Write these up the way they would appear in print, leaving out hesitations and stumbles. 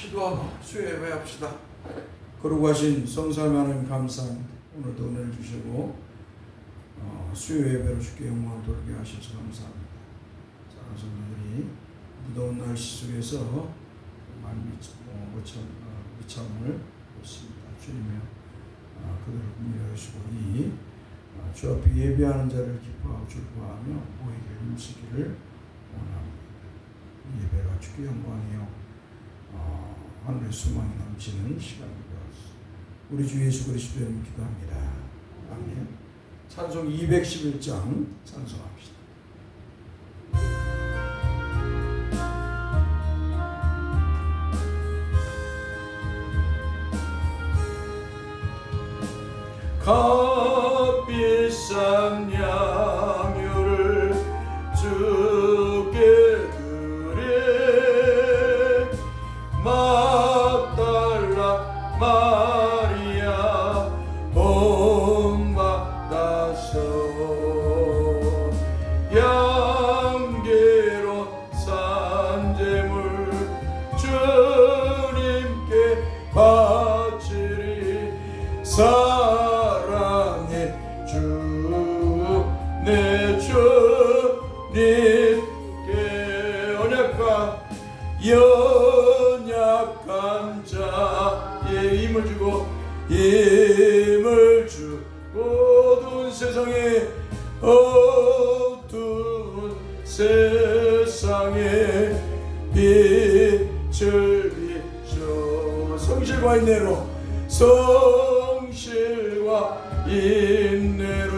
기도하고 주의 예배합시다. 거룩하신 성삼 하나님 감사합니다. 오늘도 은혜를 주시고 수요 예배로 주께 영광을 돌게 하셔서 감사합니다. 사랑하는 성도들이 무더운 날씨 속에서 많이 미참을 했습니다. 주님이여 그들을 긍휼하시고 주 앞에 예배하는 자를 기뻐하고 즐거워하며 보이기를 힘쓰기를 원합니다. 이 예배가 주께 영광이요 하늘의 소망이 넘치는 시간이 되었습니다. 우리 주 예수 그리스도의 이름으로 기도합니다. 아멘. 찬송 211장 찬송합시다. 값비싼 양유를 주께 드려 막달라 마리아 본받아서 양계로 산 재물 주님께 바치리 사랑의 주 내 주님께 언약과 연약한 자의 힘을 주고 어두운 세상에 어두운 세상에 빛을 비춰 성실과 인내로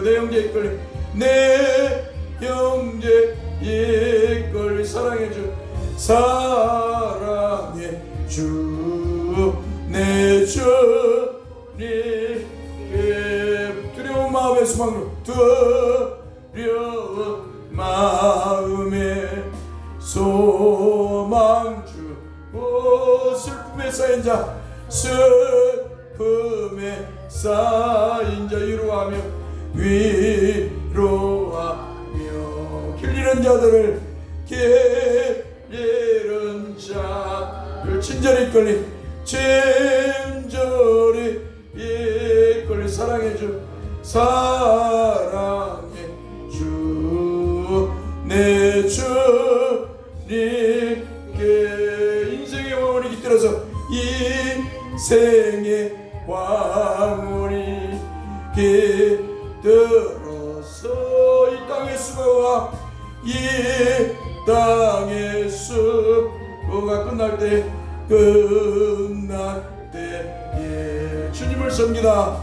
내 형제 이끌리 내 형제 이끌리 사랑의 주 사랑의 주 내 주님께 두려운 마음의 소망으로 두려운 마음의 소망 주고 슬픔에 쌓인 자 슬픔에 쌓인 자 위로하며 길리는 자들을 친절히 이끌리 사랑의 주 사랑의 주 내 주님께 인생의 왕원이 깃들어서 인생의 왕원이 깃들어서 이 땅의 수고가 끝날 때에 주님을 섬기다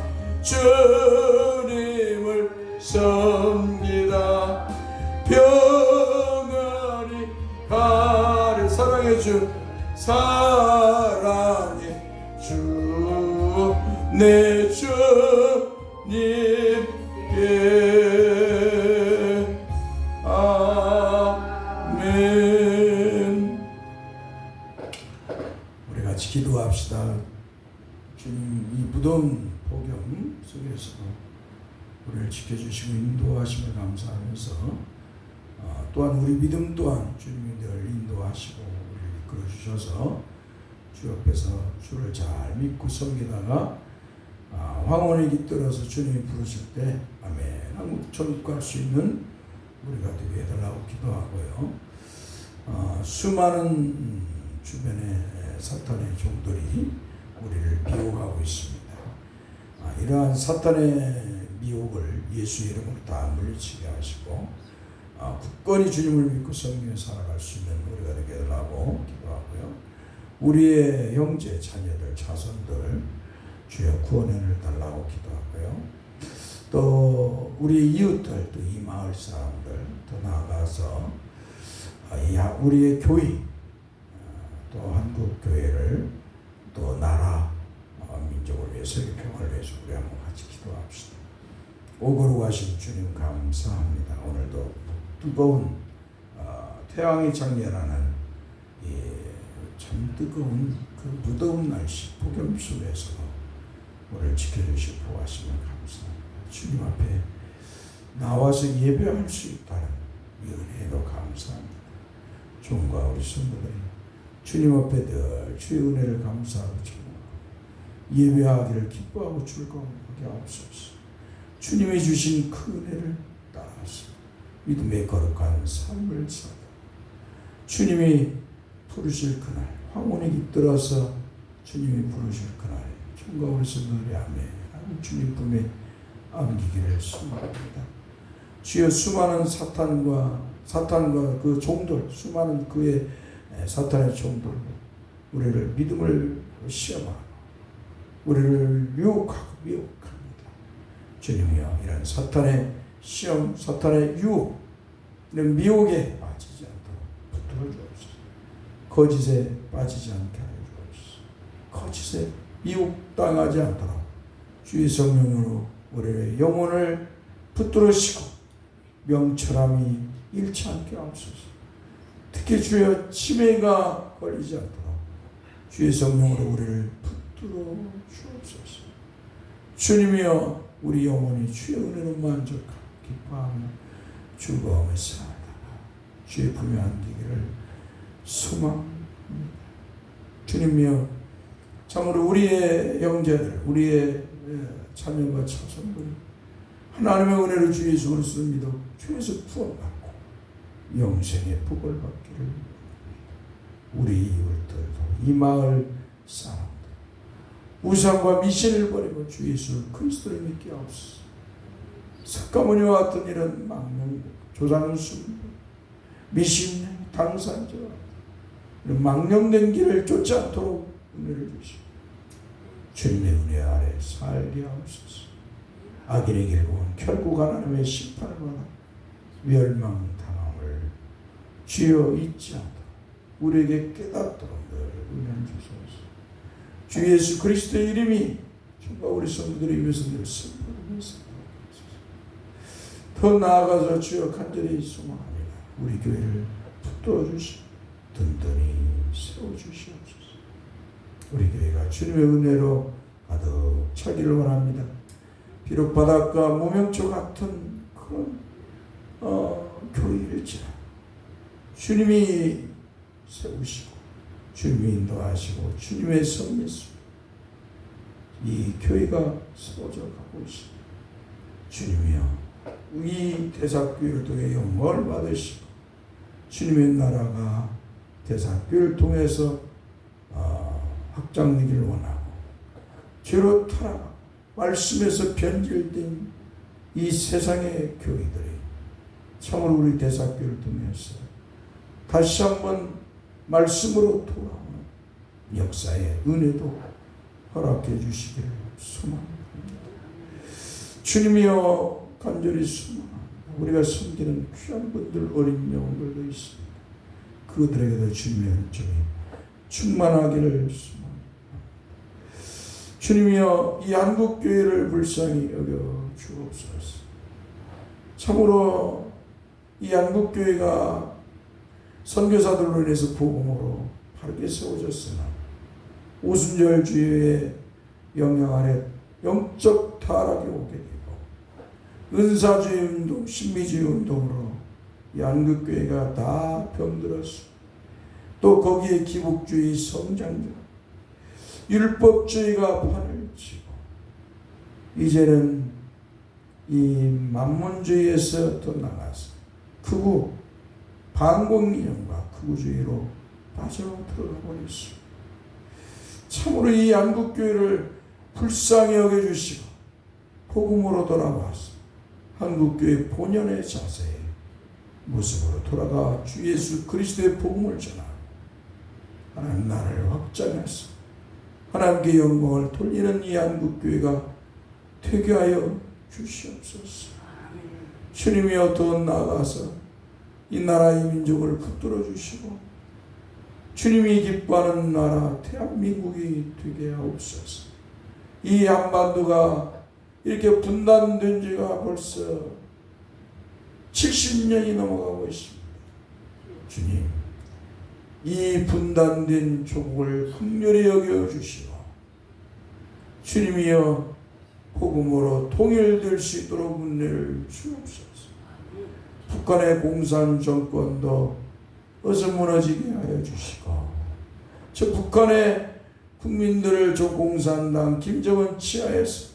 평안히 가를 사랑의 주 내 주님께 아멘. 우리 같이 기도합시다. 주님 이 무더운 폭염 속에서 우리를 지켜주시고 인도하심을 감사하면서 또한 우리 믿음 또한 주님이 늘 인도하시고 우리를 이끌어주셔서 주 옆에서 주를 잘 믿고 섬기다가 황혼에 깃들어서 주님이 부르실 때 아멘 한국 천국 갈 수 있는 우리가 되게 해달라고 기도하고요. 수많은 주변의 사탄의 종들이 우리를 미혹하고 있습니다. 이러한 사탄의 미혹을 예수 이름으로 다 물리치게 하시고 굳건히 주님을 믿고 섬기며 살아갈 수 있는 우리가 되게 해달라고 기도하고요. 우리의 형제, 자녀들, 자손들 주여 구원을 달라고 기도하고요. 또 우리 이웃들, 또 이 마을 사람들, 더 나아가서 우리의 교회, 또 한국 교회를 또 나라, 민족을 위해 세계 평화를 위해서 우리 한번 같이 기도합시다. 오거룩하신 주님 감사합니다. 오늘도 뜨거운 태양이 장렬하는 참 뜨거운 그 무더운 날씨 폭염 속에서 우리를 지켜주시고 보호하시면 감사합니다. 주님 앞에 나와서 예배할 수 있다는 이 은혜도 감사합니다. 종과 우리 성도들이 주님 앞에 늘 주의 은혜를 감사하고 예배하기를 기뻐하고 즐거워하게 하옵소서. 주님이 주신 그 은혜를 따라서 믿음의 거룩한 삶을 살다 주님이 부르실 그날, 황혼에 깃들어서 주님이 부르실 그날 총과 우리 성도들이 아멘 주님 품에 안기기를 소망합니다. 주여 수많은 사탄과 그 종들, 수많은 그의 사탄의 종들 우리를 믿음을 시험하고 우리를 미혹합니다. 주님이여 이런 사탄의 시험, 사탄의 유혹, 이런 미혹에 빠지지 않도록 붙들어 주옵소서. 거짓에 빠지지 않게 하여 주옵소서. 거짓에 미혹당하지 않도록 주의 성령으로 우리의 영혼을 붙들으시고 명철함이 잃지 않게 하옵소서. 특히 주여 치매가 걸리지 않도록 주의 성령으로 우리를 붙들어 주옵소서. 주님이여 우리 영혼이 주의 은혜로 만족하고 기뻐하며 즐거움에 살다가 주의 품에 안기기를 소망합니다. 주님이여 참으로 우리의 형제들, 우리의 자녀가 자손들이 하나님의 은혜로 주 예수 그리스도를 믿어 주에서 구원받고 영생의 복을 받기를 우리 이웃들도 이 마을 사람들 우상과 미신을 버리고 주 예수 그리스도를 믿게 하옵소서. 석가모니와 같은 이런 망령, 조상순, 미신, 당산자 이런 망령된 길을 쫓지 않도록 은혜를 주시고 주님의 은혜 아래 살게 하옵소서. 악인의 길은 결국 하나님의 심판을 받아 멸망당함을 주여 잊지 않도록 우리에게 깨닫도록 늘 은혜 주소서. 주 예수 그리스도의 이름이 정말 우리 성도들의 입에서 늘 선포되면서 더 나아가서 주여 간절히 소망합니다. 우리 교회를 붙들어 주시고 든든히 세워주시옵소서. 우리 교회가 주님의 은혜로 가득 차기를 원합니다. 비록 바닷가 무명초 같은 그런 교회일지라 주님이 세우시고 주님이 인도하시고 주님의 섭리수 이 교회가 세워져 가고 있습니다. 주님이여 이 대사교회를 통해 영광을 받으시고 주님의 나라가 대사교회를 통해서 확장되기를 원하고 죄로 타락하고 말씀에서 변질된 이 세상의 교회들이 참으로 우리 대사교회를 통해서 다시 한번 말씀으로 돌아오는 역사의 은혜도 허락해 주시기를 소망합니다. 주님이여 간절히 소망합니다. 우리가 섬기는 귀한 분들 어린 영혼들도 있습니다. 그들에게도 주님의 은총이 충만하기를 소망합니다. 주님이여 이 한국교회를 불쌍히 여겨 주옵소서. 참으로 이 한국교회가 선교사들로 인해서 복음으로 바르게 세워졌으나 오순절주의의 영향 아래 영적 타락이 오게 되고 은사주의 운동, 신비주의 운동으로 이 한국교회가 다 병들었습니다. 또 거기에 기복주의, 성장주의, 율법주의가 판을 치고 이제는 이 만문주의에서 더 나가서 극우, 반공이념과 극우주의로 빠져들어가고 있습니다. 참으로 이 한국교회를 불쌍히 여겨주시고 복음으로 돌아와서 한국교회 본연의 자세의 모습으로 돌아가 주 예수 그리스도의 복음을 전하고 하나님 나라를 확장해서 하나님께 영광을 돌리는 이 한국교회가 되게 하여 주시옵소서. 주님이여 더 나아가서 이 나라의 민족을 붙들어 주시고 주님이 기뻐하는 나라 대한민국이 되게 하옵소서. 이 한반도가 이렇게 분단된 지가 벌써 70년이 넘어가고 있습니다. 주님, 이 분단된 조국을 긍휼히 여겨주시고 주님이여 복음으로 통일될 수 있도록 은혜를 주옵소서. 북한의 공산 정권도 어서 무너지게 하여 주시고 저 북한의 국민들을 저 공산당 김정은 치하에서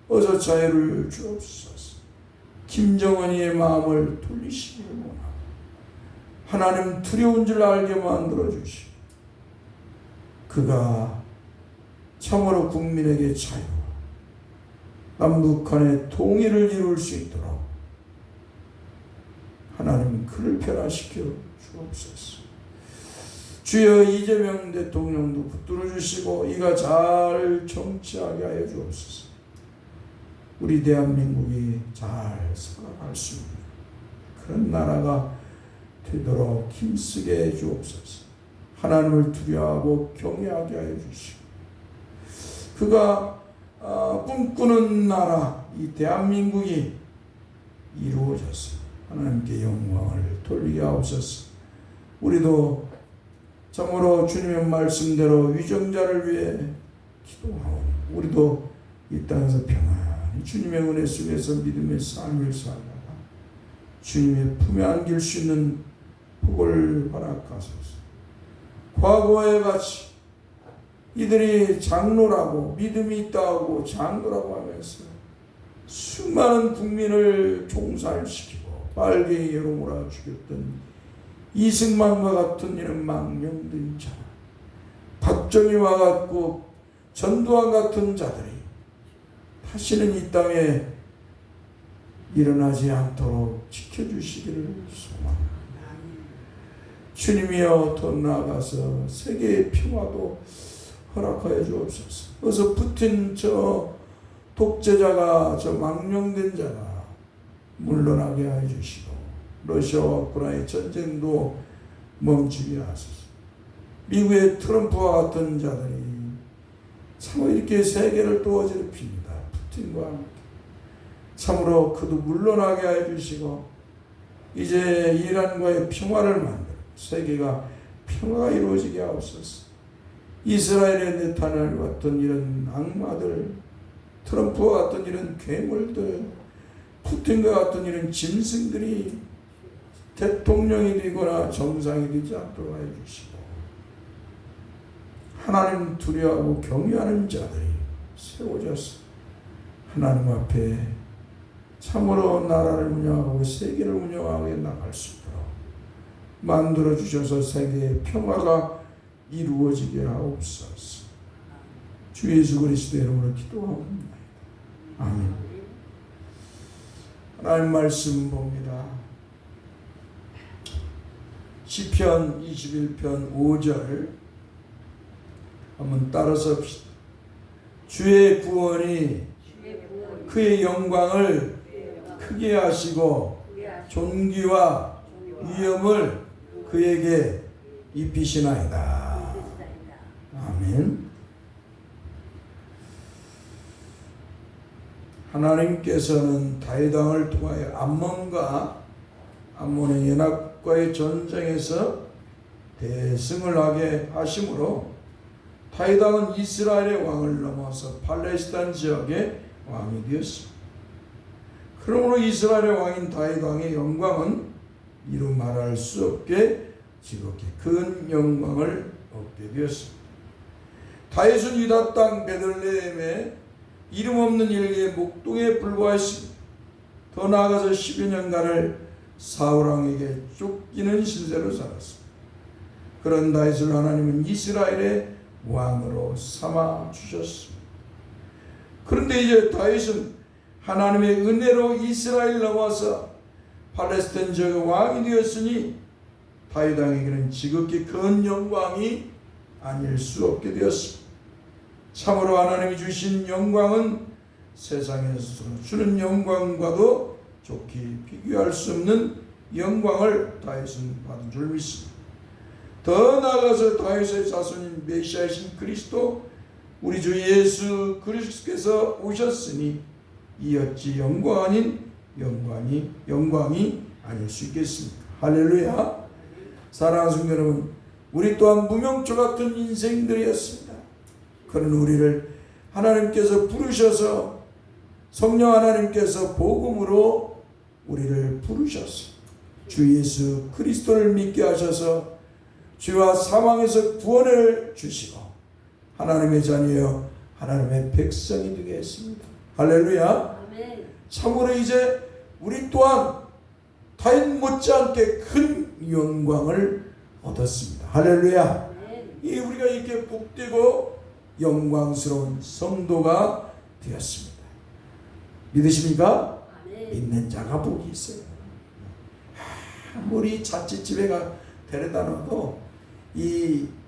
어서 자유를 주옵소서. 김정은이의 마음을 돌리시기를 원하고 하나님 두려운 줄 알게 만들어 주시고 그가 참으로 국민에게 자유와 남북한의 통일을 이룰 수 있도록 하나님 그를 변화시켜 주옵소서. 주여 이재명 대통령도 붙들어 주시고 이가 잘 정치하게 하여 주옵소서. 우리 대한민국이 잘 살아갈 수 있는 그런 나라가 되도록 힘쓰게 해 주옵소서. 하나님을 두려워하고 경외하게 하여 주시고 그가 꿈꾸는 나라 이 대한민국이 이루어져서 하나님께 영광을 돌리게 하옵소서. 우리도 참으로 주님의 말씀대로 위정자를 위해 기도하오. 우리도 이 땅에서 평안히 주님의 은혜 속에서 믿음의 삶을 살다가 주님의 품에 안길 수 있는 복을 허락하소서. 과거에 같이 이들이 장로라고 믿음이 있다고 장로라고 하면서 수많은 국민을 종살시키고 빨갱이로 몰아 죽였던 이승만과 같은 이런 망령된 자, 박정희와 같고 전두환 같은 자들이 다시는 이 땅에 일어나지 않도록 지켜주시기를 소망합니다. 주님이여 더 나아가서 세계의 평화도 허락하여 주옵소서. 어서 푸틴 저 독재자가 저 망령된 자가 물러나게 하여 주시고 러시아와 우크라이나의 전쟁도 멈추게 하소서. 미국의 트럼프와 같은 자들이 참으로 이렇게 세계를 또 어지럽힙니다. 푸틴과 함께 참으로 그도 물러나게 하여 주시고 이제 이란과의 평화를 만들어 세계가 평화가 이루어지게 하옵소서. 이스라엘의 네타냐후 같은 이런 악마들, 트럼프와 같은 이런 괴물들, 푸틴과 같은 이런 짐승들이 대통령이 되거나 정상이 되지 않도록 하여 주시고 하나님 두려워하고 경외하는 자들이 세워져서 하나님 앞에 참으로 나라를 운영하고 세계를 운영하게 나갈 수 있도록 만들어 주셔서 세계의 평화가 이루어지게 하옵소서. 주 예수 그리스도의 이름으로 기도합니다. 아멘. 하나님 말씀 봅니다. 시편 21편 5절 한번 따라서 합시다. 주의 구원이 그의 영광을 크게 하시고 존귀와 위엄을 그에게 입히시나이다. 아멘. 하나님께서는 다윗 왕을 통하여 암몬의 연합과의 전쟁에서 대승을 하게 하심으로 다윗 왕은 이스라엘의 왕을 넘어서 팔레스타인 지역의 왕이 되었습니다. 그러므로 이스라엘의 왕인 다윗 왕의 영광은 이루 말할 수 없게 지극히 큰 영광을 얻게 되었습니다. 다윗은 유다 땅 베들레헴에 이름 없는 일개의 목동에 불과했습니다. 더 나아가서 10여 년간을 사울 왕에게 쫓기는 신세로 살았습니다. 그런 다윗을 하나님은 이스라엘의 왕으로 삼아 주셨습니다. 그런데 이제 다윗은 하나님의 은혜로 이스라엘 넘어서 팔레스타인 지역의 왕이 되었으니 다윗 왕에게는 지극히 큰 영광이 아닐 수 없게 되었습니다. 참으로 하나님이 주신 영광은 세상에서 주는 영광과도 좋게 비교할 수 없는 영광을 다윗은 받은 줄 믿습니다. 더 나아가서 다윗의 자손인 메시아이신 그리스도 우리 주 예수 그리스도께서 오셨으니 이 어찌 영광 아닌 영광이 아닐 수 있겠습니까? 할렐루야. 사랑하는 성도 여러분, 우리 또한 무명초 같은 인생들이었습니다. 그런 우리를 하나님께서 부르셔서 성령 하나님께서 복음으로 우리를 부르셔서 주 예수 그리스도를 믿게 하셔서 죄와 사망에서 구원을 주시고 하나님의 자녀여 하나님의 백성이 되게 했습니다. 할렐루야. 아멘. 참으로 이제 우리 또한 타인 못지않게 큰 영광을 얻었습니다. 할렐루야. 아멘. 이 우리가 이렇게 복되고 영광스러운 성도가 되었습니다. 믿으십니까? 아멘. 믿는 자가 복이 있어요. 아무리 잔치집에 데려다 놔도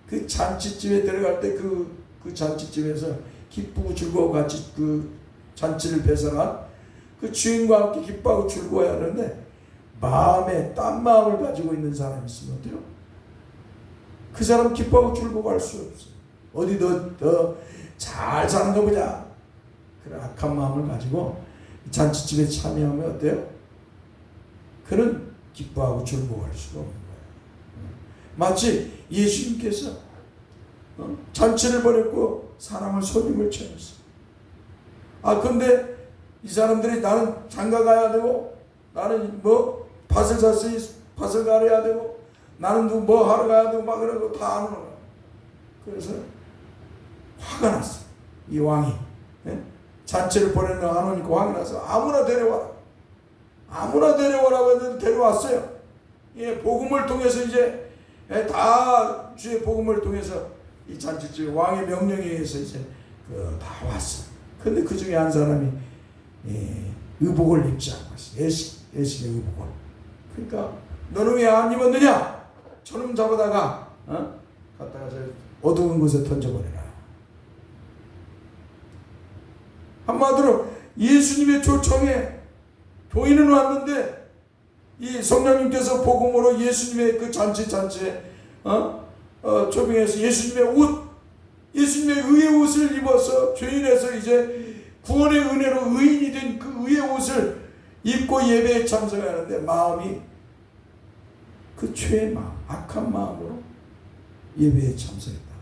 그 잔치집에 데려갈 때 그 잔치집에서 기쁘고 즐거워 같이 그 잔치를 배설한 그 주인과 함께 기뻐하고 즐거워야 하는데 마음에 딴 마음을 가지고 있는 사람이 있으면 어때요? 그 사람 기뻐하고 즐거워할 수 없어요. 어디 더 잘 사는가 보자. 그런 악한 마음을 가지고 잔치집에 참여하면 어때요? 그는 기뻐하고 즐거워할 수가 없는 거예요. 마치 예수님께서 잔치를 벌였고 사람을 손님을 채웠어요. 근데 이 사람들이 나는 장가 가야 되고 나는 뭐 밭을 샀으니 밭을 가려야 되고 나는 뭐 하러 가야 되고 막 그러고 다 안 오는 거예요. 그래서 화가 났어. 이 왕이 잔치를 벌였는데 안 오니까 화가 나서 아무나 데려와라고 했는데 데려왔어요. 예, 복음을 통해서 이제 다 주의 복음을 통해서 이 잔치집에 왕의 명령에 의해서 이제 다 왔어. 근데 그 중에 한 사람이 의복을 입지 않고 있어. 예식의 의복을. 그러니까 너는 왜 안 입었느냐? 저놈 잡아다가 갖다가 저 어두운 곳에 던져버려라. 한마디로 예수님의 초청에 교인은 왔는데 이 성령님께서 복음으로 예수님의 그 잔치에 초빙해서 예수님의 의의 옷을 입어서 죄인에서 이제 구원의 은혜로 의인이 된 그 의의 옷을 입고 예배에 참석하는데 마음이 그 죄의 마음, 악한 마음으로 예배에 참석했다.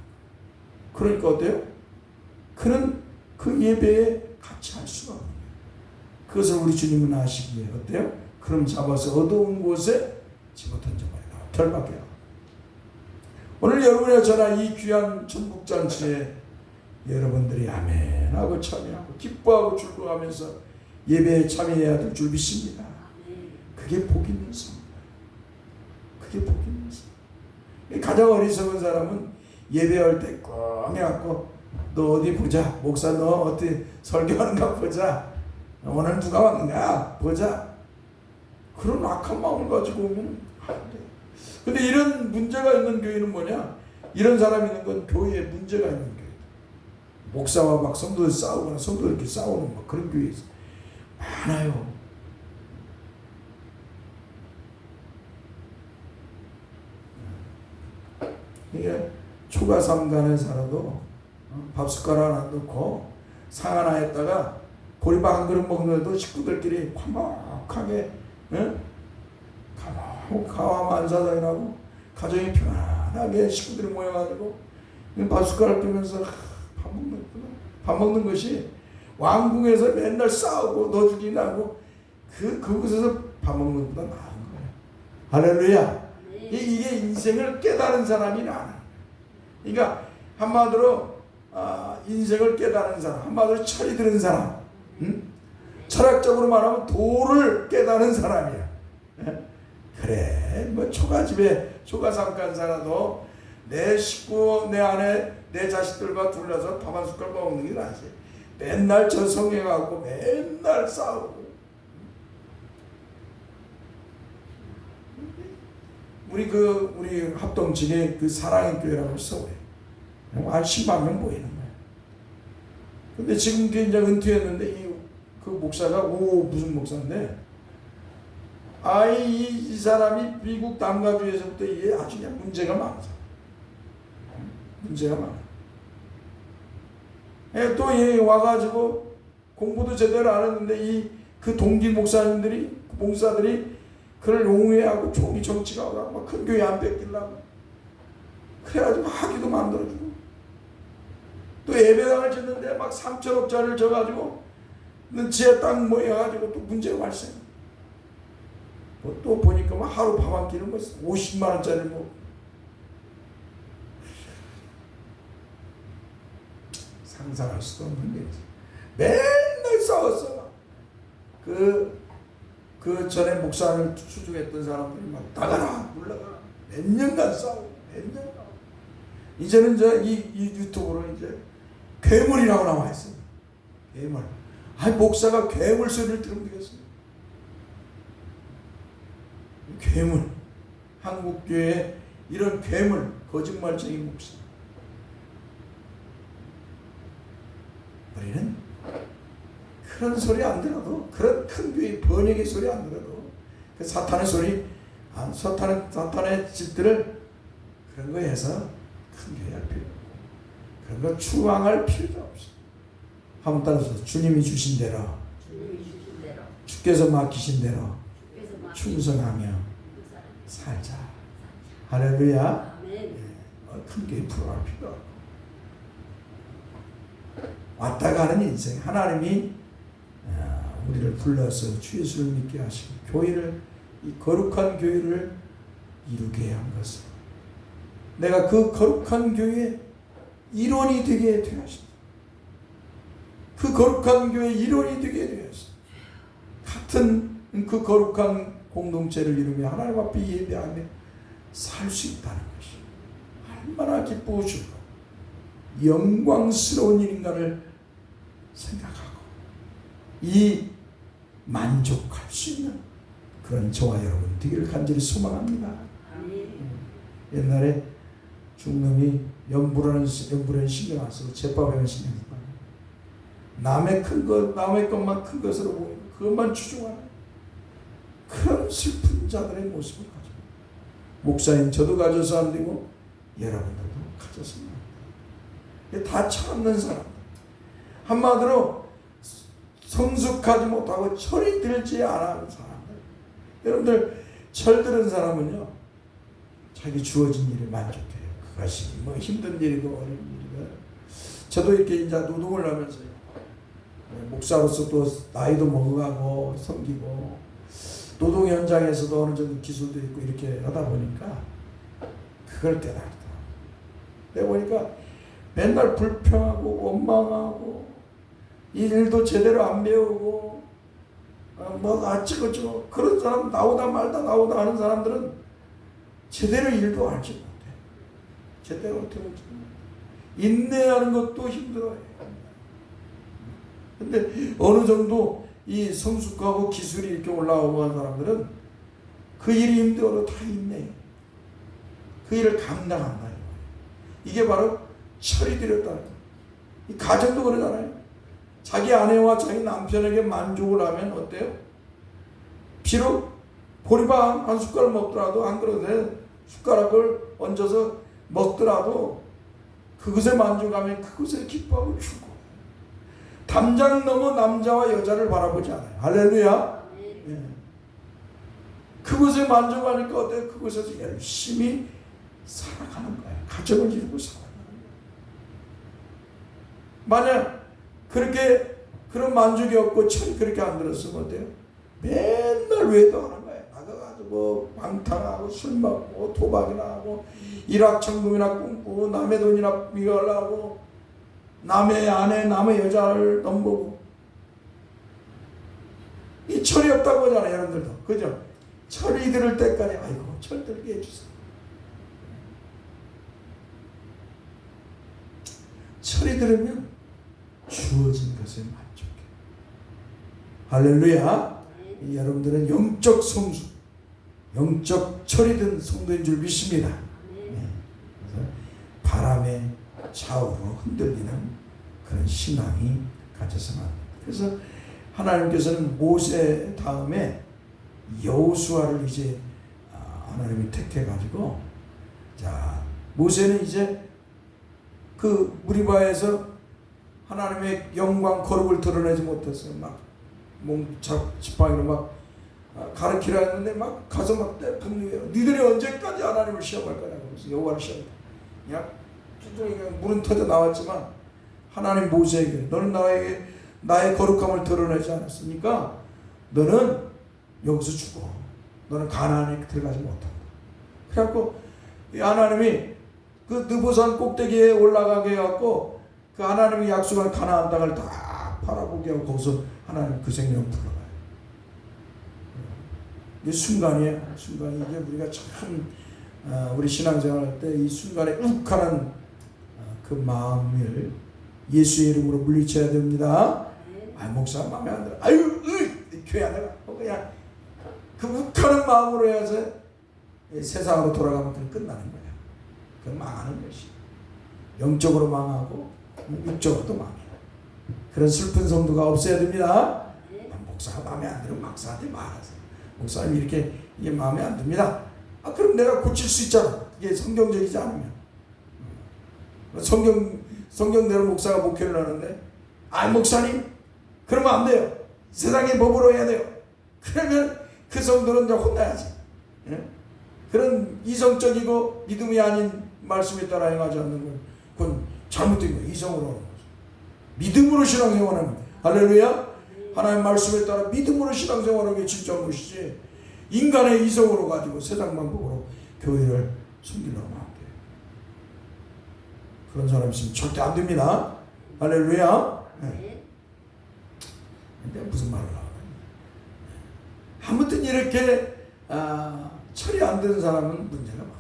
그러니까 어때요? 그는 그 예배에 같이 할 수가 없는 거예요. 그것을 우리 주님은 아시기에 어때요? 그럼 잡아서 어두운 곳에 집어 던져버리라. 결박해라. 오늘 여러분과 저나 이 귀한 천국잔치에 여러분들이 아멘 하고 참여하고 기뻐하고 즐거워하면서 예배에 참여해야 될 줄 믿습니다. 그게 복 있는 삶입니다. 그게 복 있는 삶. 가장 어리석은 사람은 예배할 때 꽝 해갖고 너 어디 보자. 목사 너 어디 설교하는가 보자. 오늘 누가 왔는가 보자. 그런 악한 마음을 가지고 오면 안 돼. 근데 이런 문제가 있는 교회는 뭐냐? 이런 사람이 있는 건 교회에 문제가 있는 교회. 목사와 막 성도들 싸우거나 성도들끼리 싸우는 막 그런 교회 많아요. 이게 초가삼간에 살아도 밥 숟가락 하나 넣고 상 하나 했다가 보리밥 한 그릇 먹는데도 식구들끼리 화목하게 가와만사다이라고 가정이 편안하게 식구들이 모여가지고 밥 숟가락 들면서 밥 먹는 것이 왕궁에서 맨날 싸우고 너 죽이나고 그곳에서 밥 먹는 것보다 나은 거예요. 할렐루야. 네. 이게 인생을 깨달은 사람이 나는. 그러니까 한마디로 인생을 깨달은 사람, 한마디로 철이 들은 사람, 철학적으로 말하면 도를 깨달은 사람이야. 그래, 뭐 초가집에 초가삼간 살아도 내 식구, 내 아내, 내 자식들과 둘러서 밥 한 숟갈 먹는 게 낫지. 맨날 저성해갖고 맨날 싸우고. 우리 합동진에 그 사랑의 교회라고 써요. 한 10만 명 모이는 거예요. 근데 지금 이제 은퇴했는데 그 목사가 무슨 목사인데 이 사람이 미국 남가주에서부터 이게 아주 그냥 문제가 많아. 문제가 많아. 또 얘 와가지고 공부도 제대로 안 했는데 그 동기 목사들이 그를 옹호하고 종이 정치가 오라고 막 큰 교회 안 뺏기려고 그래가지고 학위도 만들어주고 또 예배당을 짓는데 막 3천억짜리를 줘가지고 지하 땅 모여가지고 또 문제가 발생. 또 보니까 막 하루 밥 한 끼는 뭐 50만 원짜리 뭐 상상할 수도 없는 일이죠. 맨날 싸웠어. 그 전에 목사를 추종했던 사람들이 막 나가라 물러가라 몇 년간 싸우고 몇 년간. 이제는 이 유튜브로 이제 괴물이라고 나와 있어요. 괴물. 아니 목사가 괴물 소리를 들으면 되겠습니까? 괴물. 한국교회 이런 괴물, 거짓말쟁이 목사. 우리는 그런 소리 안 들어도, 그런 큰 교회 번역의 소리 안 들어도, 그 사탄의 소리, 사탄의 짓들을 그런 거에 해서 큰 교회 할 필요 없고, 그런 거 추앙할 필요도 없어. 한번 따라서 주님이 주신 대로, 주께서 맡기신 대로 충성하며 살자. 할렐루야. 큰 교회 풀어갈 필요 없고, 왔다 가는 인생. 하나님이 우리를 불러서 주 예수를 믿게 하시고 교회를, 이 거룩한 교회를 이루게 한 것은 내가 그 거룩한 교회의 일원이 되게 되었습니다. 그 거룩한 교회의 일원이 되게 되었습니다. 같은 그 거룩한 공동체를 이루며 하나님 앞에 예배하며 살 수 있다는 것이 얼마나 기쁘시고 영광스러운 일인가를 생각하고 이 만족할 수 있는 그런 저와 여러분 되기를 간절히 소망합니다. 옛날에 중놈이 연불하는 신경 안 쓰고 제밥에만 신경 쓰고 남의 것만 큰 것으로 보이고 그것만 추종하는 그런 슬픈 자들의 모습을 가지고, 목사님 저도 가져서 안 되고 여러분들도 가져서는 안 돼요. 다 철없는 사람, 한마디로 성숙하지 못하고 철이 들지 않은 사람들. 여러분들 철 들은 사람은요 자기 주어진 일에 만족해요. 그것이 뭐 힘든 일이고 어려운 일이고. 저도 이렇게 이제 노동을 하면서요, 목사로서 또 나이도 먹어가고 섬기고 노동 현장에서도 어느 정도 기술도 있고 이렇게 하다 보니까 그걸 깨달았다. 내가 보니까 맨날 불평하고 원망하고 일도 제대로 안 배우고 뭐 어쩌고저쩌고 그런 사람 나오다 말다 나오다 하는 사람들은 제대로 일도 알지 못해. 제대로 어떻게 못해. 인내하는 것도 힘들어요. 근데 어느 정도 이 성숙하고 기술이 이렇게 올라오고 한 사람들은 그 일이 힘들어도 다 인내해요. 그 일을 감당한다. 이게 바로 철이 들였다는 거예요. 이 가정도 그러잖아요. 자기 아내와 자기 남편에게 만족을 하면 어때요? 비록 보리밥 한 숟가락 먹더라도, 한 그릇에 숟가락을 얹어서 먹더라도 그것에 만족하면 그것에 기뻐하고 주고, 담장 넘어 남자와 여자를 바라보지 않아요. 할렐루야. 예. 그것에 만족하니까 어때요? 그것에서 열심히 살아가는 거예요. 가정을 이루고 살아가는 거예요. 만약 그렇게 그런 만족이 없고 철이 그렇게 안 들었으면 어때요? 맨날 외도하는 거예요. 나가가지고 방탕하고 술 먹고 도박이나 하고 일확천금이나 꿈꾸고 남의 돈이나 비가려고 남의 아내 남의 여자를 넘보고, 이 철이 없다고 하잖아요. 여러분들도 그죠? 철이 들을 때까지 아이고 철 들게 해주세요. 철이 들으면 주어진 것에 만족해. 할렐루야. 여러분들은 영적 성숙, 영적 철이 든 성도인 줄 믿습니다. 그래서 바람에 좌우로 흔들리는 그런 신앙이 가져서는 안 됩니다. 그래서 하나님께서는 모세 다음에 여호수아를 이제 하나님이 택해가지고, 자 모세는 이제 그 무리바에서 하나님의 영광 거룩을 드러내지 못했어요. 막 지팡이로 막 가르치라 했는데 막 가서 막 분노해요. 니들이 언제까지 하나님을 시험할 거냐고. 그래서 여호와를 시험해. 그냥 물은 터져 나왔지만 하나님 모세에게 너는 나의 거룩함을 드러내지 않았으니까 너는 여기서 죽어. 너는 가나안에 들어가지 못한다. 그래갖고 하나님이 그 느보산 꼭대기에 올라가게 해갖고 그 하나님이 약속한 가나안 땅을 다 바라보게 하고 거기서 하나님 그 생명 불러가요. 이 순간이에요. 순간이 이게 우리가 참 우리 신앙생활할 때 이 순간에 욱하는 그 마음을 예수의 이름으로 물리쳐야 됩니다. 아, 목사 마음에 안 들어. 아유, 교회 안 나가. 그냥 그 욱하는 마음으로 해야지 세상으로 돌아가면 그건 끝나는 거야. 그건 망하는 것이. 영적으로 망하고 육적으로도 망해. 그런 슬픈 성도가 없어야 됩니다. 목사가 마음에 안 들으면 목사한테 말하세요. 목사님 이게 마음에 안 듭니다. 그럼 내가 고칠 수 있잖아. 이게 성경적이지 않으면. 성경대로 목사가 목회를 하는데, 목사님, 그러면 안 돼요. 세상의 법으로 해야 돼요. 그러면 그 성도는 이제 혼나야지. 예? 그런 이성적이고 믿음이 아닌 말씀에 따라 행하지 않는 건 그건 잘못된 거예요. 이성으로 하는 거죠. 믿음으로 신앙생활하는 거예요. 할렐루야. 하나님 말씀에 따라 믿음으로 신앙생활하는 게 진짜 것이지, 인간의 이성으로 가지고 세상 방법으로 교회를 숨기려고 하면 안 돼요. 그런 사람 있으면 절대 안 됩니다. 할렐루야. 네. 근데 무슨 말을 하고 아무튼 이렇게 처리 안 되는 사람은 문제가 많아.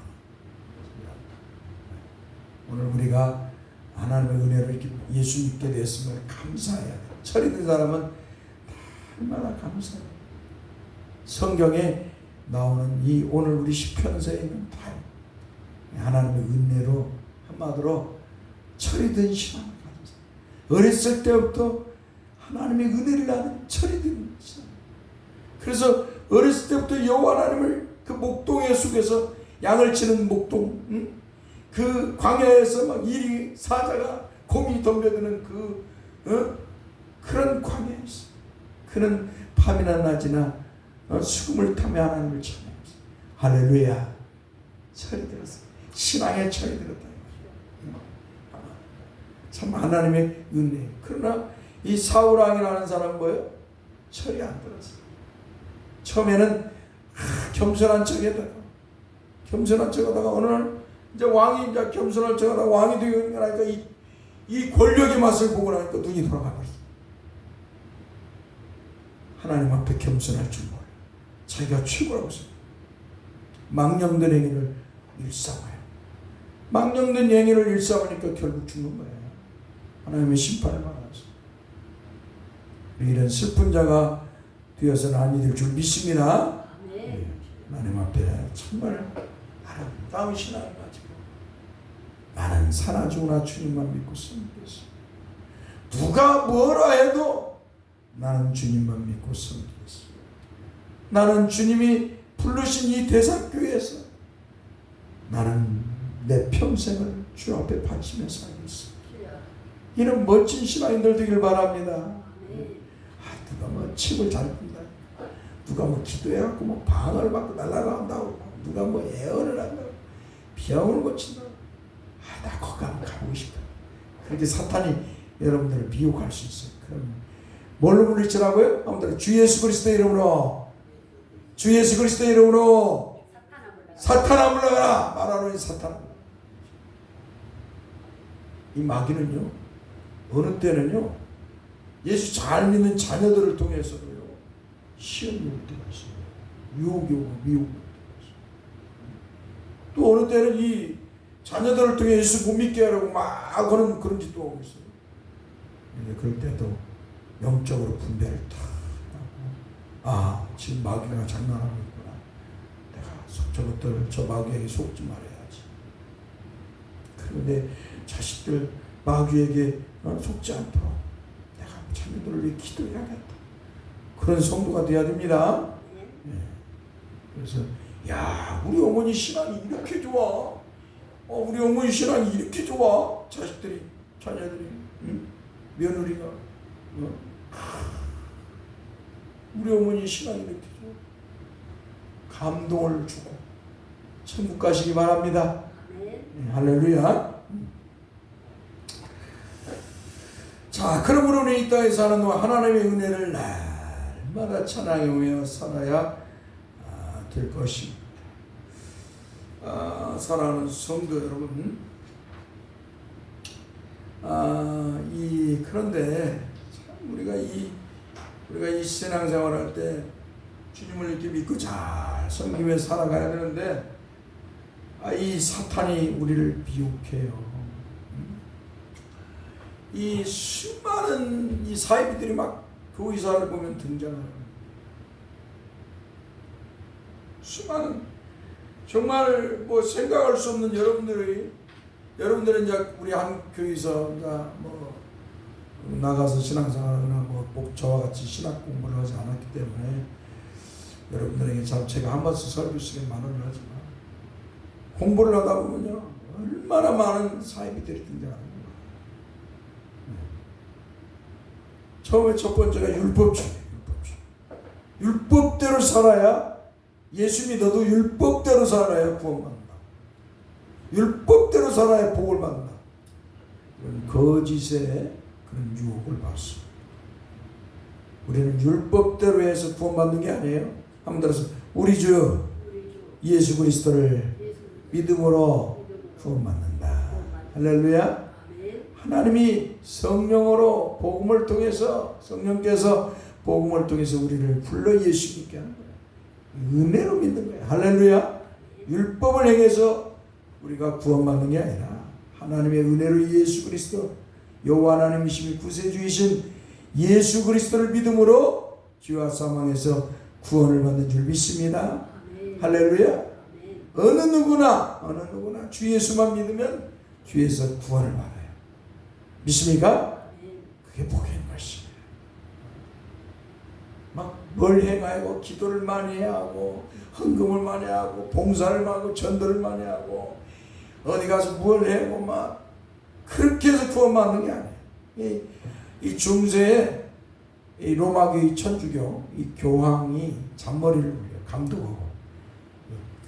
오늘 우리가 하나님의 은혜로 이렇게 예수 믿게 됐음을 감사해야 돼. 처리된 사람은 얼마나 감사해요. 성경에 나오는 이 오늘 우리 시편서에 있는 다 하나님의 은혜로 한마디로 처리된 신앙을 가졌어요. 어렸을 때부터 하나님의 은혜를 나는 처리된 신앙. 그래서 어렸을 때부터 여호와 하나님을 그 목동의 숲에서 양을 치는 목동, 그 광야에서 막 이리 사자가 곰이 덤벼드는 그런 광야에서 그는 밤이나 낮이나 수금을 타며 하나님을 찬양했어요. 할렐루야. 철이 들었어요. 신앙에 철이 들었다. 참 하나님의 은혜. 그러나 이 사울왕이라는 사람은 뭐예요? 철이 안 들었어요. 처음에는 겸손한 척하다가 어느 날 이제 왕이 이제 겸손한 척하다가 왕이 되고 나니까 이 권력의 맛을 보고 나니까 눈이 돌아가 버렸어요. 하나님 앞에 겸손할 줄 몰라. 자기가 최고라고 생각해요. 망령된 행위를 일삼아요. 망령된 행위를 일삼으니까 결국 죽는 거예요. 하나님의 심판을 받았어요. 이런 슬픈 자가 되어서는 아니 될 줄 믿습니다. 네. 하나님 앞에 정말 아름다운 신앙을 가지고 나는 사나주구나 주님만 믿고 섬기겠어. 누가 뭐라 해도 나는 주님만 믿고 섬기겠어. 나는 주님이 부르신 이 대사교회에서 나는 내 평생을 주 앞에 바치며 살겠어. 이런 멋진 신앙인들 되길 바랍니다. 누가 뭐 칩을 잘 푼다, 누가 뭐 기도해갖고 뭐 방언을 받고 날아간다고, 누가 뭐 예언을 한다고, 병을 고친다고, 나 거기 한번 가보고 싶다. 그렇게 사탄이 여러분들을 미혹할 수 있어요. 그럼 뭘로 물리치라고요? 아무튼 주 예수 그리스도의 이름으로, 주 예수 그리스도의 이름으로 사탄아 물러가라. 말하노니 사탄아. 이 마귀는요, 어느 때는요, 예수 잘 믿는 자녀들을 통해서도요, 시험이 올 때가 있어요. 유혹이 오고 미혹이 올 때가 있어요. 또 어느 때는 이 자녀들을 통해 예수 못 믿게 하려고 막 그런 짓도 하고 있어요. 근데 그럴 때도 영적으로 분별을 탁 하고, 지금 마귀가 장난하고 있구나. 내가 저 마귀에게 속지 말아야지. 그런데 자식들 마귀에게 속지 않도록 내가 자녀들을 위해 기도해야겠다. 그런 성도가 돼야 됩니다. 네. 그래서 우리 어머니 신앙이 이렇게 좋아. 우리 어머니 신앙이 이렇게 좋아. 자식들이, 자녀들이, 며느리가, 우리 어머니 신앙이 이렇게 좋아. 감동을 주고 천국 가시기 바랍니다. 네, 할렐루야. 자, 그러므로 우리 이 땅에 사는 동안 하나님의 은혜를 날마다 찬양하며 살아야 될 것입니다. 사랑하는 성도 여러분, 그런데 참 우리가 이 신앙생활할 때 주님을 이렇게 믿고 잘 섬기며 살아가야 되는데 이 사탄이 우리를 미혹해요. 이 수많은 이 사이비들이 막 교회사를 보면 등장하는 수많은 정말 뭐 생각할 수 없는 여러분들은 이제 우리 한 교회에서 뭐 나가서 신앙생활하거나 뭐 저와 같이 신학 공부를 하지 않았기 때문에 여러분들에게 참 제가 한 번씩 설교 시간에 만원을 하지만 공부를 하다 보면요 얼마나 많은 사이비들이 등장하는 거예요. 처음에 첫 번째가 율법주의. 율법대로 살아야 예수 믿어도 율법대로 살아야 구원받는다. 율법대로 살아야 복을 받는다. 그런 거짓의 그런 유혹을 받습니다. 우리는 율법대로 해서 구원받는 게 아니에요. 한번 들어서 우리 주 예수 그리스도를 믿음으로 구원받는다. 할렐루야. 하나님이 성령으로 복음을 통해서 성령께서 복음을 통해서 우리를 불러 예수 믿게 하는 거예요. 은혜로 믿는 거예요. 할렐루야. 율법을 행해서 우리가 구원받는 게 아니라 하나님의 은혜로 예수 그리스도 여호와 하나님이시며 구세주이신 예수 그리스도를 믿음으로 죄와 사망에서 구원을 받는 줄 믿습니다. 할렐루야. 어느 누구나 주 예수만 믿으면 주에서 구원을 받아요. 믿습니까? 그게 복인 것이에요. 막 뭘 행하고 기도를 많이 하고 헌금을 많이 하고 봉사를 많이 하고 전도를 많이 하고 어디 가서 뭘 하고 막 그렇게 해서 구원받는 게 아니에요. 이 중세에 이 로마교의 천주교 이 교황이 잔머리를 굴려 감독하고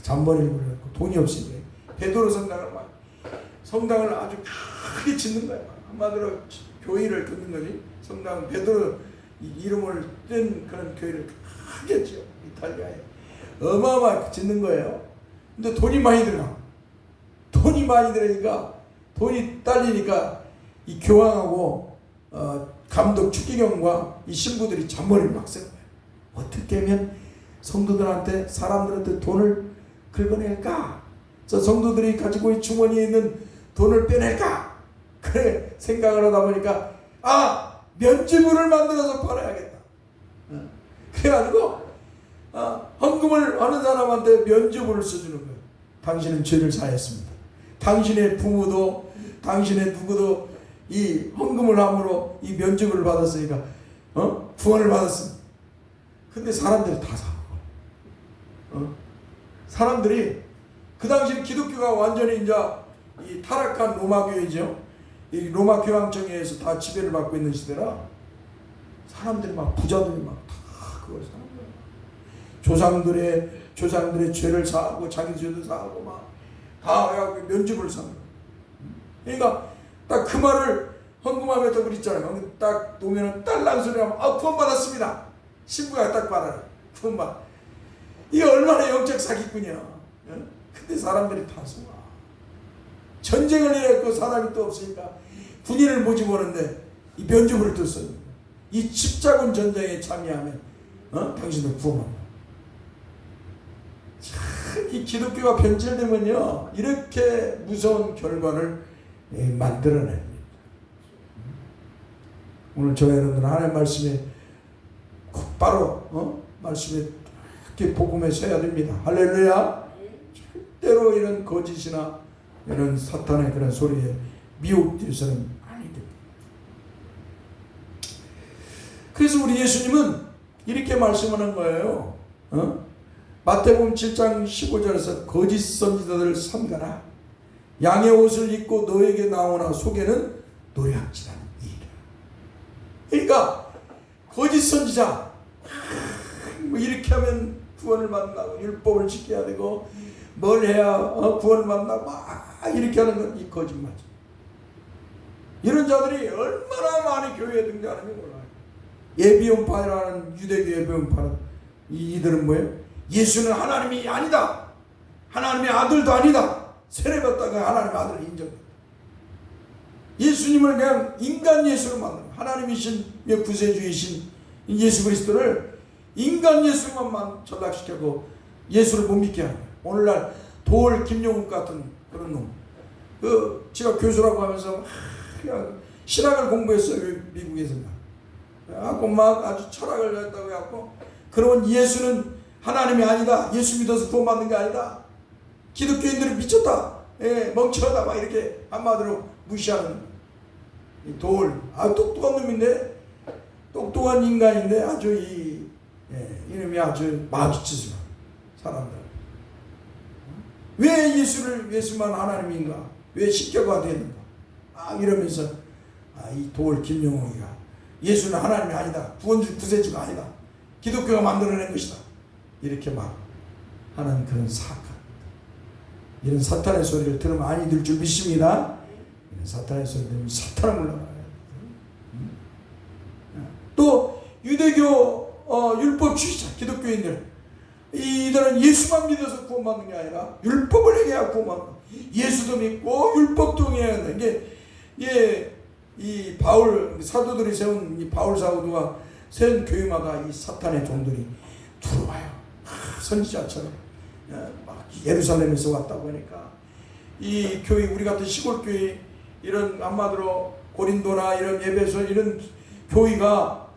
잔머리를 굴려고 돈이 없으니까 베드로 성당을 아주 크게 짓는 거야. 한마디로 교회를 듣는 거지. 성당 베드로 이름을 뗀 그런 교회를 크게 지어 이탈리아에 어마어마하게 짓는 거예요. 근데 돈이 많이 들으니까 돈이 딸리니까 이 교황하고 감독 추기경과 이 신부들이 잔머리를 막 쓰는 거예요. 어떻게 하면 성도들한테 사람들한테 돈을 긁어낼까? 저 성도들이 가지고 이 주머니에 있는 돈을 빼낼까? 그래 생각을 하다 보니까 면죄부를 만들어서 팔아야겠다. 그래가지고 헌금을 하는 사람한테 면죄부를 써주는 거예요. 당신은 죄를 사했습니다. 당신의 부모도 당신의 누구도 이 헌금을 함으로 이 면죄부를 받았으니까 구원을 받았습니다. 근데 사람들이 다 사고 사람들이 그 당시 기독교가 완전히 이제 이 타락한 로마 교회죠. 이 로마 교황청에서 다 지배를 받고 있는 시대라 사람들이 막 부자들이 막 다 그걸 사는 거예요. 조상들의 죄를 사하고 자기 죄도 사하고 막 다 해갖고 면죄부를 사는 거예요. 그러니까 딱 그 말을 헌금하겠다고 그랬잖아요. 딱 놓으면 딸랑 소리 하면 구원 받았습니다. 신부가 딱 받아요. 구원 받. 이게 얼마나 영적 사기꾼이야. 근데 사람들이 다 속아. 전쟁을 일했고 사람이 또 없으니까 군인을 모집하는데 이 면죄부를 또 써요. 이 십자군 전쟁에 참여하면 당신도 구원한다. 참 이 기독교가 변질되면요 이렇게 무서운 결과를 만들어냅니다. 오늘 저와 여러분들은 하나님 말씀에 곧바로 말씀에 이렇게 복음에 서야 됩니다. 할렐루야. 절대로 이런 거짓이나 이런 사탄의 그런 소리에 미혹돼서는 아니 됩니다. 그래서 우리 예수님은 이렇게 말씀하는 거예요. 마태복음 7장 15절에서 거짓 선지자들을 삼가라. 양의 옷을 입고 너에게 나오나 속에는 노략질하는 이라. 그러니까 거짓 선지자 뭐 이렇게 하면 구원을 받는다고 율법을 지켜야 되고 뭘 해야 구원을 받는다고 막 이렇게 하는 건 이 거짓말이죠. 이런 자들이 얼마나 많이 교회에 등장하는지 몰라요. 예비원파라는 유대교 예비원파는 이들은 뭐예요? 예수는 하나님이 아니다. 하나님의 아들도 아니다. 세례받다가 하나님의 아들을 인정합니다. 예수님을 그냥 인간 예수로 만든, 하나님이신 구세주이신 예수 그리스도를 인간 예수로만 전락시키고 예수를 못 믿게 하는 거예요. 오늘날 도올 김용욱 같은 그런 놈, 지가 교수라고 하면서 그냥 신학을 공부했어요. 미국에서 하고 막 아주 철학을 했다고 해갖고, 그러면 예수는 하나님이 아니다, 예수 믿어서 구원받는 게 아니다, 기독교인들이 미쳤다, 멍청하다, 막 이렇게 한마디로 무시하는 도올, 똑똑한 놈인데, 똑똑한 인간인데 아주 이놈이 아주 마주치지 사람들. 왜 예수만 하나님인가? 왜 십자가가 되는가? 이러면서 이 도올 김용옥이가 예수는 하나님이 아니다, 구세주가 아니다, 기독교가 만들어낸 것이다, 이렇게 막 하는 그런 사악한, 이런 사탄의 소리를 들으면 아니 들 줄 믿습니다. 이런 사탄의 소리 들으면 사탄을 물러가요. 또 유대교 율법주의자 기독교인들, 이들은 예수만 믿어서 구원받는 게 아니라 율법을 행해야 구원받는 거예요. 예수도 믿고 율법도 행해야 한다. 이게 이 바울 사도들이 세운, 이 바울 사도가 세운 교회마다 이 사탄의 종들이 들어와요. 선지자처럼 막 예루살렘에서 왔다고 하니까 이 교회, 우리 같은 시골 교회, 이런 한마디로 고린도나 이런 에베소 이런 교회가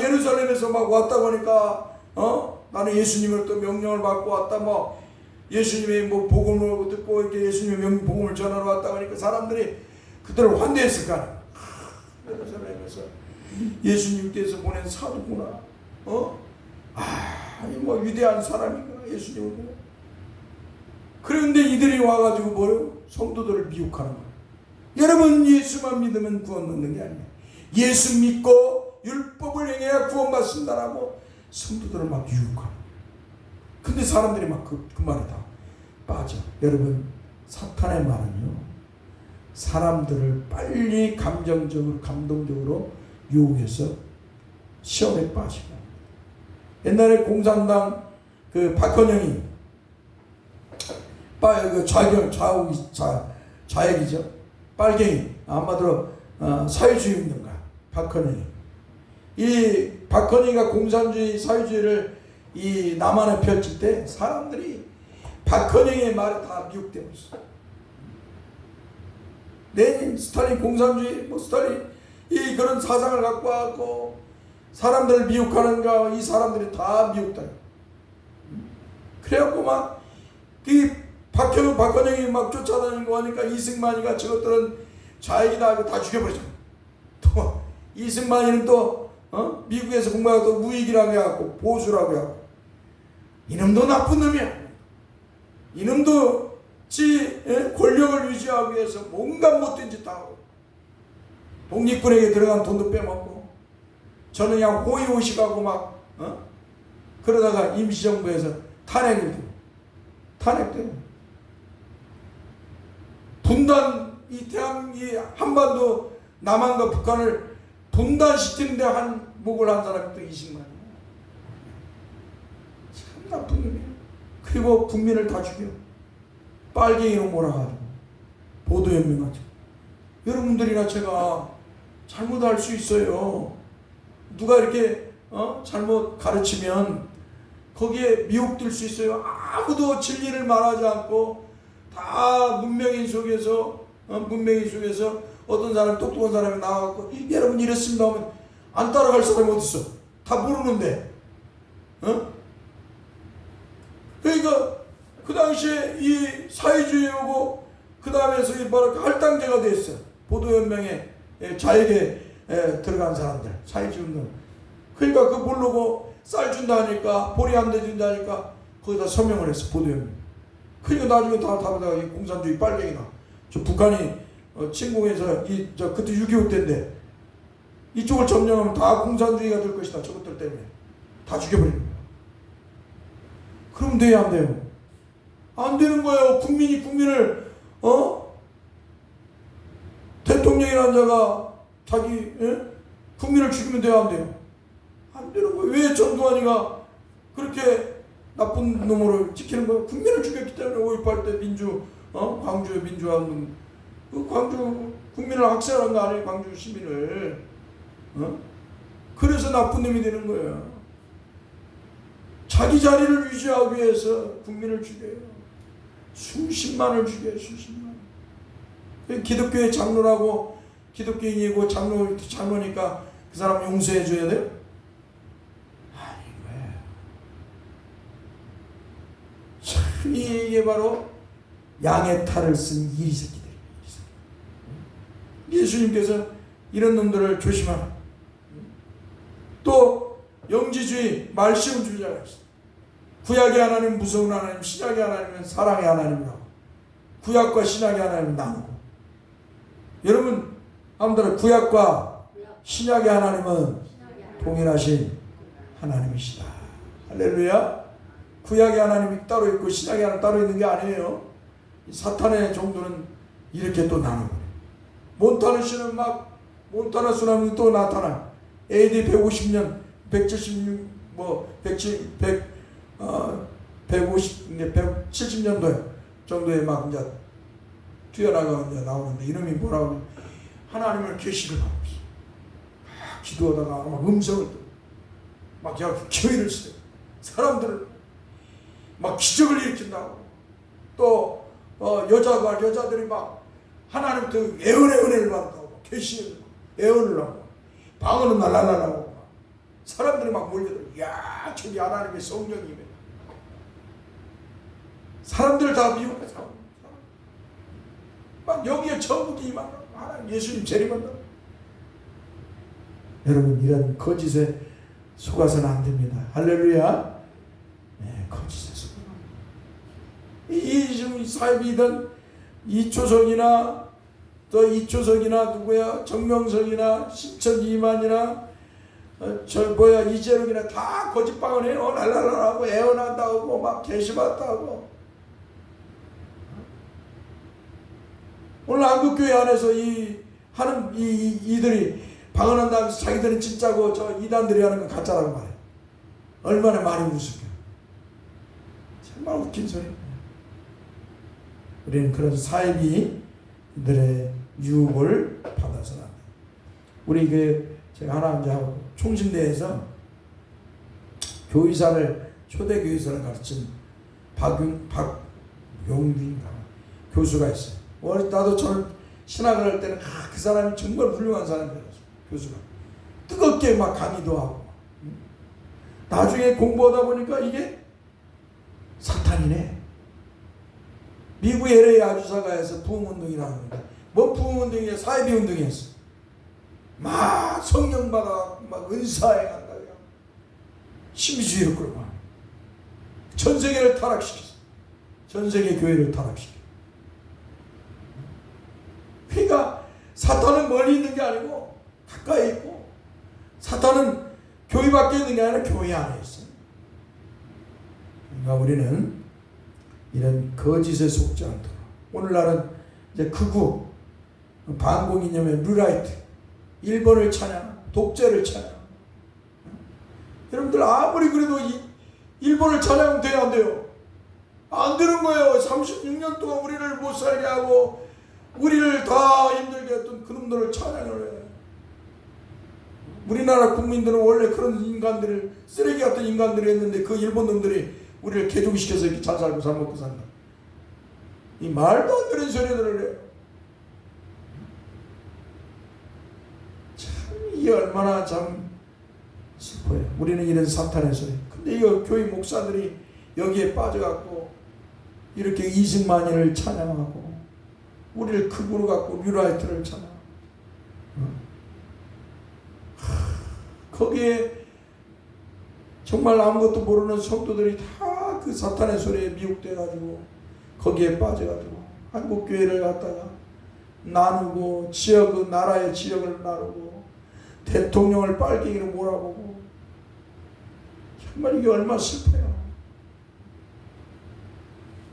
예루살렘에서 막 왔다고 하니까 나는 예수님을 또 명령을 받고 왔다, 뭐 예수님의 뭐 복음을 듣고 이렇게 예수님의 복음을 전하러 왔다고 하니까 사람들이 그들을 환대했을 거 아니야. 예루살렘에서 예수님께서 보낸 사도구나, 뭐 위대한 사람인가 예수님을 보고. 그런데 이들이 와가지고 뭐요? 성도들을 미혹하는 거예요. 여러분, 예수만 믿으면 구원 얻는 게 아니에요. 예수 믿고 율법을 행해야 구원받습니다라고 성도들을 막 유혹하는. 근데 사람들이 막 그 말에 다 빠져. 여러분, 사탄의 말은요, 사람들을 빨리 감정적으로, 감동적으로 유혹해서 시험에 빠지게 합니다. 옛날에 공산당 박헌영이 좌익이죠. 빨갱이, 한마디로 사회주의 운동가 박헌영이. 이 박헌영이가 공산주의, 사회주의를 이 남한에 펼칠 때 사람들이 박헌영의 말에 다 미혹되고 있어요. 레닌, 스탈린, 공산주의, 스탈린, 이 그런 사상을 갖고 왔고 사람들을 미혹하는가, 이 사람들이 다 미혹다. 그래갖고 막 이 박헌영이 막 쫓아다니고 하니까 이승만이가 저것들은 좌익이다 하고 다 죽여버리잖아. 또 이승만이는 또 미국에서 공부하고 또 우익이라고 해갖고 보수라고 해갖고, 이놈도 나쁜 놈이야. 이놈도 지 권력을 유지하기 위해서 뭔가 못된 짓 다 하고, 독립군에게 들어간 돈도 빼먹고, 저는 그냥 호의호식하고 막 그러다가 임시정부에서 탄핵되고 분단, 이 한반도 남한과 북한을 분단시키는데 목을 한 사람이 또 이승만이야. 참 나쁜 놈이야. 그리고 국민을 다 죽여. 빨갱이로 몰아가지고 보도연맹하죠. 여러분들이나 제가 잘못할 수 있어요. 누가 이렇게 잘못 가르치면 거기에 미혹될 수 있어요. 아무도 진리를 말하지 않고 다 문명인 속에서 어떤 사람, 똑똑한 사람이 나와갖고 여러분 이랬습니다 하면 안 따라갈 사람이 어디 있어? 다 모르는데. 그러니까 그 당시에 이 사회주의 오고 그 다음에서 할당제가 됐어요. 보도연맹에 좌익에 들어간 사람들, 사회주의 운동. 그러니까 그 모르고 쌀 준다 하니까, 보리 한 대 준다 하니까 거기다 서명을 했어, 보도연맹. 그러니까 나중에 다 보다가 이 공산주의 빨갱이나, 저 북한이 침공해서 그때 6.25 때인데 이쪽을 점령하면 다 공산주의가 될 것이다, 저것들 때문에 다 죽여버리는 거야. 그럼 돼야 안 돼요? 안 되는 거예요. 국민을 대통령이라는 자가 자기 국민을 죽이면 돼야 안 돼요? 안 되는 거예요. 왜 전두환이가 그렇게 나쁜 놈으로 찍히는 거예요? 국민을 죽였기 때문에 5.18 때 광주의 민주화운동 그 광주 국민을 학살한 거 아니에요? 광주 시민을. 그래서 나쁜 놈이 되는 거예요. 자기 자리를 유지하기 위해서 국민을 죽여요. 수십만을 죽여요. 수십만. 기독교의 장로라고 기독교인이고 장로니까 그 사람 용서해 줘야 돼요? 아닌 거예요. 참 이게 바로 양의 탈을 쓴 이 새끼들이에요. 예수님께서 이런 놈들을 조심하라. 또 영지주의, 말씀주의자가 있어요. 구약의 하나님 무서운 하나님, 신약의 하나님은 사랑의 하나님이라고. 구약과 신약의 하나님은 나누고. 여러분 아무튼 구약과 신약의 하나님은 동일하신 하나님이시다. 할렐루야. 구약의 하나님이 따로 있고 신약의 하나님 따로 있는 게 아니에요. 사탄의 정도는 이렇게 또 나누고. 몬타나 씨는 막 몬타나 수나미 또 나타나. AD 150년, 176, 170년도에 정도에 막 이제 뛰어나가 이제 나오는데 이름이 뭐라고? 하나님을 계시를 하고 있어. 기도하다가 막 음성을 막 교회를 쓰고 사람들을 막 기적을 일으킨다고. 또 여자들이 막 하나님부터 애은혜를 받는다고. 계시를 애언을 하고 방언은 날라라라고 사람들이 막 몰려들어. 야, 저기 하나님의 성령이네. 사람들 다 미혹해서 막 여기에 전국이 막 하나님 예수님 재림한다. 여러분 이런 거짓에 속아서는 안 됩니다. 할렐루야. 네, 거짓에 속아서 이 지금 사입이든 이초석이나 또 이초석이나 누구야 정명석이나 신천이만이나 이재룡이나 다 거짓방을 해요. 랄랄랄하고 애원한다고 막 계시받다고. 오늘 한국교회 안에서 이들이 방언한다면서 자기들은 진짜고 저 이단들이 하는 건 가짜라고 말해. 얼마나 많이 우습게. 정말 웃긴 소리. 우리는 그런 사이비들의 유혹을 받아서는 안 돼. 우리 제가 하나 이제 총신대에서 교의사를 초대 교의사를 가르친 박용준인가 교수가 있어요. 나도 저를 신학을 할 때는 그 사람이 정말 훌륭한 사람이었어요. 교수가 뜨겁게 막 강의도 하고. 나중에 공부하다 보니까 이게 사탄이네. 미국 LA 아주사가에서 부흥운동이라고 합니다. 뭐 부흥운동이야? 사이비운동이었어. 막 성령받아 막 은사행한다. 신비주의를 끌고 전 세계를 타락시켰어. 전 세계 교회를 타락시켰어. 그러니까 사탄은 멀리 있는 게 아니고 가까이 있고, 사탄은 교회 밖에 있는 게 아니라 교회 안에 있어요. 그러니까 우리는 이런 거짓에 속지 않도록. 오늘날은 이제 극우 반공 이념의 루라이트, 일본을 찬양, 독재를 찬양. 여러분들 아무리 그래도 일본을 찬양하면 돼요, 안 돼요? 안 되는 거예요. 36년 동안 우리를 못 살게 하고 우리를 다 힘들게 했던 그놈들을 찬양을 해. 우리나라 국민들은 원래 그런 인간들을, 쓰레기 같은 인간들이 했는데 그 일본 놈들이 우리를 개종시켜서 이렇게 잘 살고 잘 먹고 산다. 이 말도 안 되는 소리들을 해요. 참 이게 얼마나 참 슬퍼요. 우리는 이런 사탄의 소리. 근데 이거 교회 목사들이 여기에 빠져갖고 이렇게 이승만이를 찬양하고 우리를 극으로 갖고 류라이트를 찬양. 거기에 정말 아무것도 모르는 성도들이 다 그 사탄의 소리에 미혹돼가지고 거기에 빠져가지고 한국교회를 갖다가 나누고 나라의 지역을 나누고 대통령을 빨갱이로 몰아보고. 정말 이게 얼마나 슬퍼요.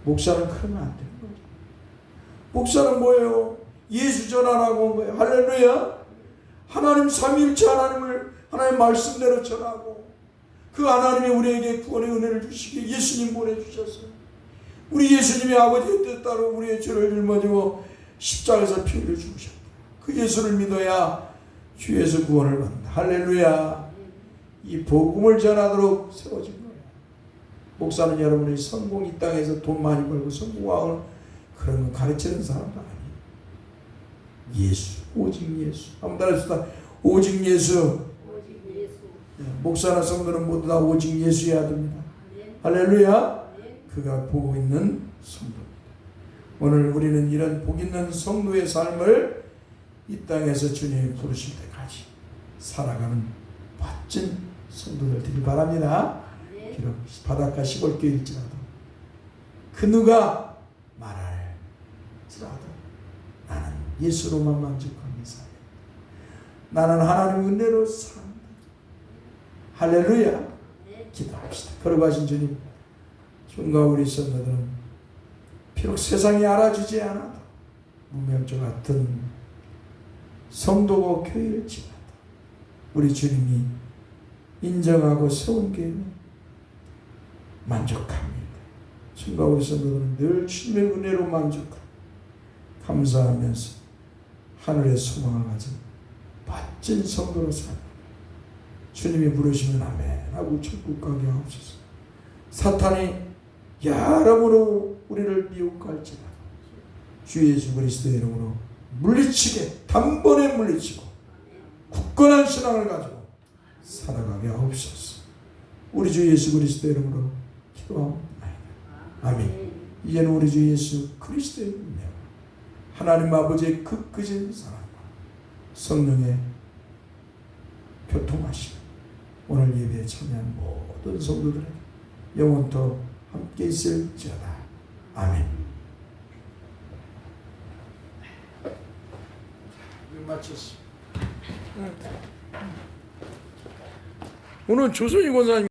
목사는 그러면 안 되는 거죠. 목사는 뭐예요? 예수 전하라고 온 거예요. 할렐루야. 하나님 삼위일체 하나님 말씀대로 전하고, 그 하나님이 우리에게 구원의 은혜를 주시기에 예수님 보내주셨어요. 우리 예수님이 아버지의 뜻 따라 우리의 죄를 짊어지고 십자가에서 피 흘려 죽으셨다. 그 예수를 믿어야 주에서 구원을 받는다. 할렐루야. 이 복음을 전하도록 세워진 거예요. 목사는 여러분의 성공, 이 땅에서 돈 많이 벌고 성공하고 그런 거 가르치는 사람도 아니에요. 예수, 오직 예수. 한번 따라합시다. 오직 예수. 목사나 성도는 모두 다 오직 예수여야 됩니다. 할렐루야. 그가 보고 있는 성도입니다. 오늘 우리는 이런 복 있는 성도의 삶을 이 땅에서 주님이 부르실 때까지 살아가는 멋진 성도들 되길 바랍니다. 비록 바닷가 시골교일지라도 그 누가 말할지라도 나는 예수로만 만족하는 삶, 나는 하나님의 은혜로 산다. 할렐루야. 기도합시다. 걸어가신 주님, 주님과 우리 성도들은 비록 세상이 알아주지 않아도 무명조 같은 성도고 교회일지라도 우리 주님이 인정하고 세운 교회는 만족합니다. 주님과 우리 성도들은 늘 주님의 은혜로 만족하고 감사하면서 하늘의 소망을 가진 멋진 성도로 살고 주님이 부르시면 아멘 하고 천국 가게 하옵소서. 사탄이 여러모로 우리를 미혹할지라도 주 예수 그리스도의 이름으로 물리치게 단번에 물리치고 굳건한 신앙을 가지고 살아가게 하옵소서. 우리 주 예수 그리스도의 이름으로 기도합니다. 아멘. 이제는 우리 주 예수 그리스도의 은혜와 하나님 아버지의 극그진 사랑과 성령의 교통하심 오늘 예배에 참여한 모든 성도들에게 영원토록 함께 있을지어다. 아멘. 마쳤습니다. 오늘 조선희 권사님